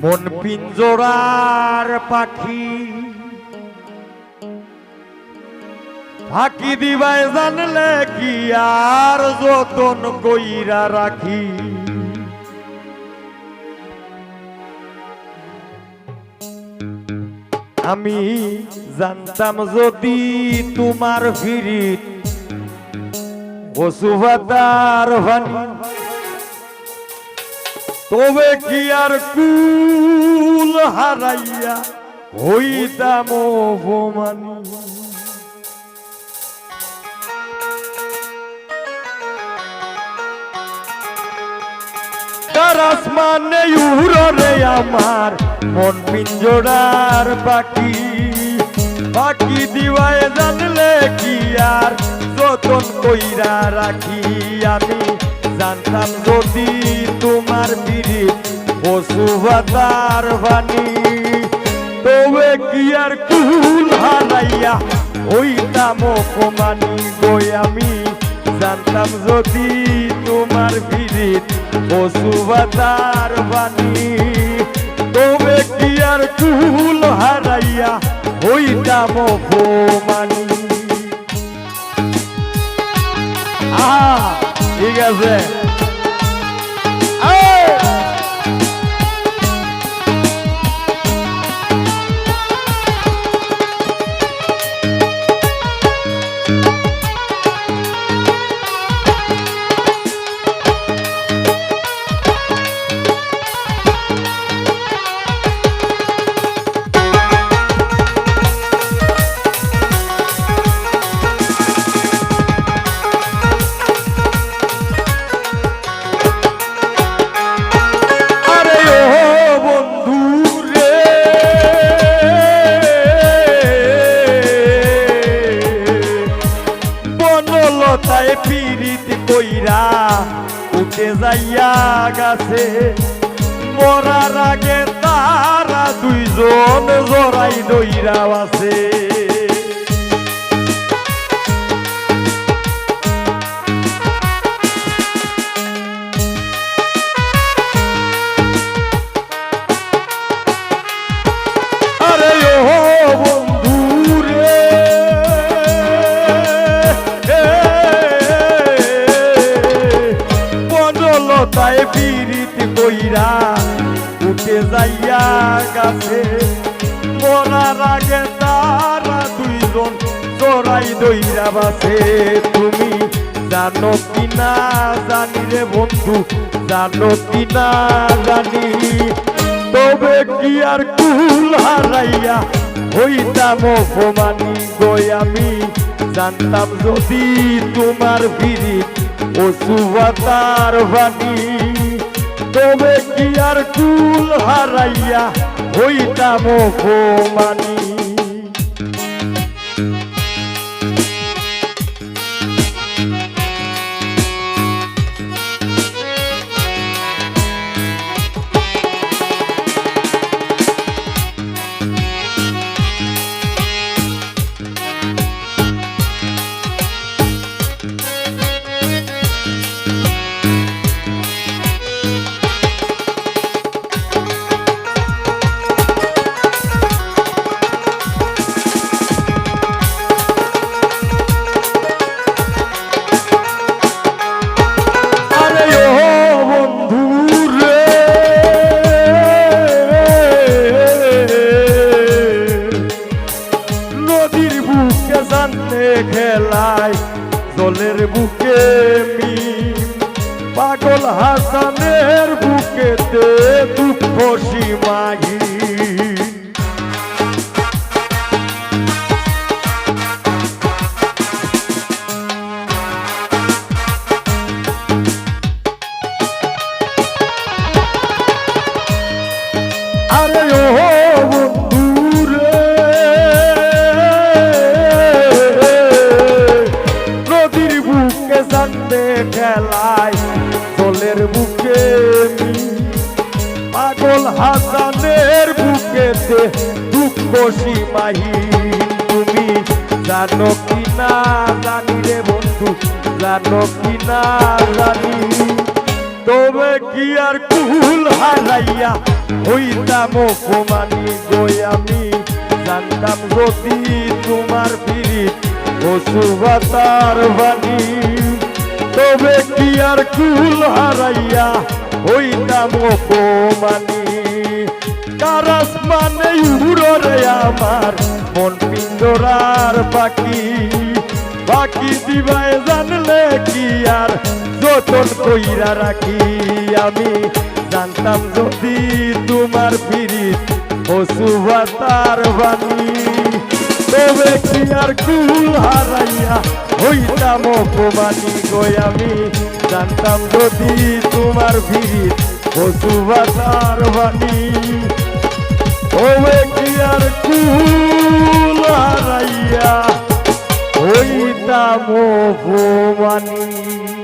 মন পিঞ্জরার পাখি ফাঁকি দিবায় জানলে কি আর যতন কইরা রাখি। আমি জানতাম যদি তোমার ফিরিত বসুভাতার ভানি, তবে কি আর কুল হারাইয়া হইতাম অপমানী। তার আসমানে উড়রে আমার মন পিঞ্জরার পাখি, পাখি দিবায় জানলে কি আর যতন কইরা রাখি। আমি জানতাম যদি তোমার বিরিত বসুভাতার বাণী, তবে কি আর কুল হারাইয়া হইতাম অপমানী গো। আমি জানতাম যদি তোমার বিরিত বসুভাতার বাণী, তবে কি আর কুল হারাইয়া হইতাম অপমানী। ঠিক আছে। পীড়িত কইরা উঠে যাইয়া গাছে, মরার আগে তারা দুইজন জড়াই দইরা আছে। আরে ও বন্ধু রে, তাই পীড়িত কইরা উঠে যাইয়া গাছে, মরার আগে তারা দুইজন জড়াই দইরা বাসে। তুমি জানো কি না জানি রে বন্ধু, জানো কি না জানি, তবে কি আর কুল হারাইয়া হইতাম অপমানী গো। আমি জানতাম যদি তোমার বিরিত বসুভাতার বাণী, তবে কি আর কুল হারাইয়া হইতাম অপমানী। খেলায় জলের বুকে মিম, পাগল হাসানের বুকেতে দুঃখ সীমাহীন। আরে ও খেলায় জলের বুকে পাগল হাসানের বুকেতে দুঃখ সীমাহীন। তুমি জানো কি না জানি রে বন্ধু, জানো কি না জানি, তবে কি আর কুল হারাইয়া হইতাম অপমানি গই আমি জানতাম যদি তোমার পিরিত অসুবাতার বাণী তবে কি আর কুল হারাইয়া হইতাম অপমানি কারাস মানে উড়রে আমার মন পিঞ্জরার পাখি বাকি দিবায় জানলে কি আর যতন কইরা রাখি আমি জানতাম যদি তোমার পিরিত অসুবাতার বাণী তবে কি আর কুল হারাইয়া হইতাম অপমানি গই আমি জানতাম যদি তোমার পিরিত অসুবাতার বাণী তবে কি আর কুল হারাইয়া হইতাম অপমানি।